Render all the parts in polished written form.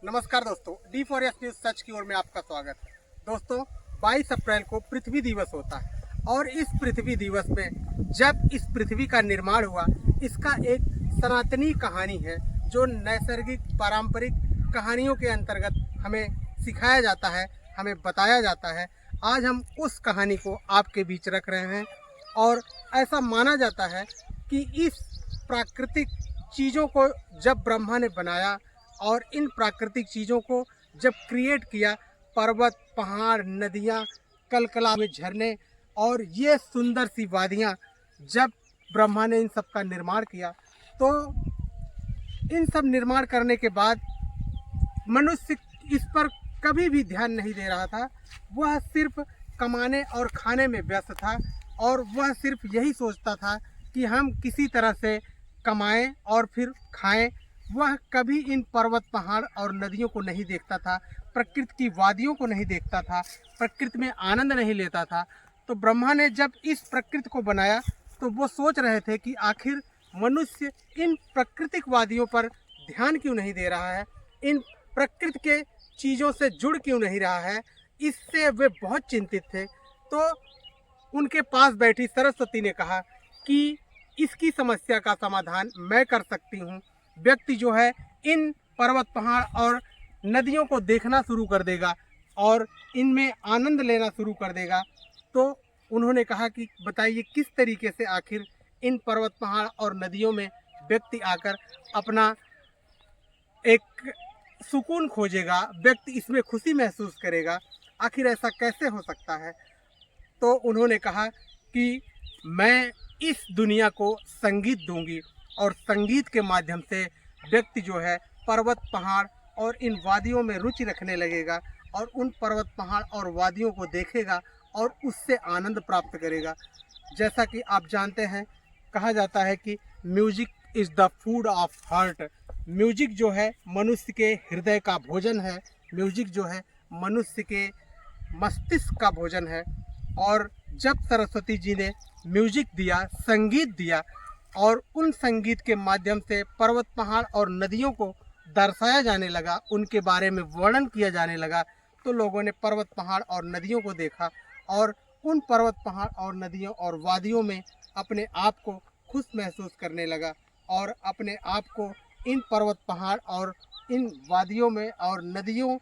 नमस्कार दोस्तों, D4S news सच की ओर में आपका स्वागत है। दोस्तों, 22 अप्रैल को पृथ्वी दिवस होता है और इस पृथ्वी दिवस में जब इस पृथ्वी का निर्माण हुआ, इसका एक सनातनी कहानी है जो नैसर्गिक पारंपरिक कहानियों के अंतर्गत हमें सिखाया जाता है, हमें बताया जाता है। आज हम उस कहानी को आपके बीच रख रहे हैं और ऐसा माना जाता है कि इस प्राकृतिक चीज़ों को जब ब्रह्मा ने बनाया और इन प्राकृतिक चीज़ों को जब क्रिएट किया, पर्वत, पहाड़, नदियाँ, कलकला हुए झरने और ये सुंदर सी वादियाँ, जब ब्रह्मा ने इन सब का निर्माण किया तो इन सब निर्माण करने के बाद मनुष्य इस पर कभी भी ध्यान नहीं दे रहा था। वह सिर्फ कमाने और खाने में व्यस्त था और वह सिर्फ यही सोचता था कि हम किसी तरह से कमाएं और फिर खाएं। वह कभी इन पर्वत, पहाड़ और नदियों को नहीं देखता था, प्रकृति की वादियों को नहीं देखता था, प्रकृति में आनंद नहीं लेता था। तो ब्रह्मा ने जब इस प्रकृति को बनाया तो वो सोच रहे थे कि आखिर मनुष्य इन प्राकृतिक वादियों पर ध्यान क्यों नहीं दे रहा है, इन प्रकृति के चीज़ों से जुड़ क्यों नहीं रहा है। इससे वे बहुत चिंतित थे। तो उनके पास बैठी सरस्वती ने कहा कि इसकी समस्या का समाधान मैं कर सकती हूँ। व्यक्ति जो है इन पर्वत, पहाड़ और नदियों को देखना शुरू कर देगा और इनमें आनंद लेना शुरू कर देगा। तो उन्होंने कहा कि बताइए किस तरीके से आखिर इन पर्वत, पहाड़ और नदियों में व्यक्ति आकर अपना एक सुकून खोजेगा, व्यक्ति इसमें खुशी महसूस करेगा, आखिर ऐसा कैसे हो सकता है। तो उन्होंने कहा कि मैं इस दुनिया को संगीत दूंगी और संगीत के माध्यम से व्यक्ति जो है पर्वत, पहाड़ और इन वादियों में रुचि रखने लगेगा और उन पर्वत, पहाड़ और वादियों को देखेगा और उससे आनंद प्राप्त करेगा। जैसा कि आप जानते हैं, कहा जाता है कि music is the food of heart. Music जो है मनुष्य के हृदय का भोजन है, म्यूजिक जो है मनुष्य के मस्तिष्क का भोजन है। और जब सरस्वती जी ने म्यूजिक दिया, संगीत दिया और उन संगीत के माध्यम से पर्वत, पहाड़ और नदियों को दर्शाया जाने लगा, उनके बारे में वर्णन किया जाने लगा, तो लोगों ने पर्वत, पहाड़ और नदियों को देखा और उन पर्वत, पहाड़ और नदियों और वादियों में अपने आप को खुश महसूस करने लगा और अपने आप को इन पर्वत, पहाड़ और इन वादियों में और नदियों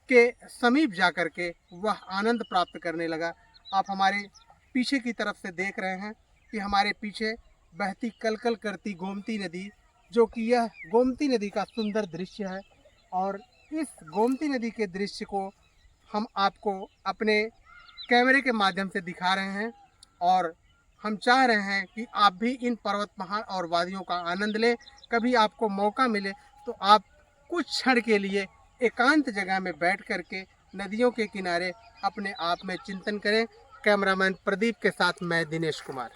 के समीप जाकर के वह आनंद प्राप्त करने लगा। आप हमारे पीछे की तरफ से देख रहे हैं कि हमारे पीछे बहती कलकल करती गोमती नदी, जो कि यह गोमती नदी का सुंदर दृश्य है। और इस गोमती नदी के दृश्य को हम आपको अपने कैमरे के माध्यम से दिखा रहे हैं और हम चाह रहे हैं कि आप भी इन पर्वत, पहाड़ और वादियों का आनंद लें। कभी आपको मौका मिले तो आप कुछ क्षण के लिए एकांत जगह में बैठ करके नदियों के किनारे अपने आप में चिंतन करें। कैमरामैन प्रदीप के साथ मैं दिनेश कुमार।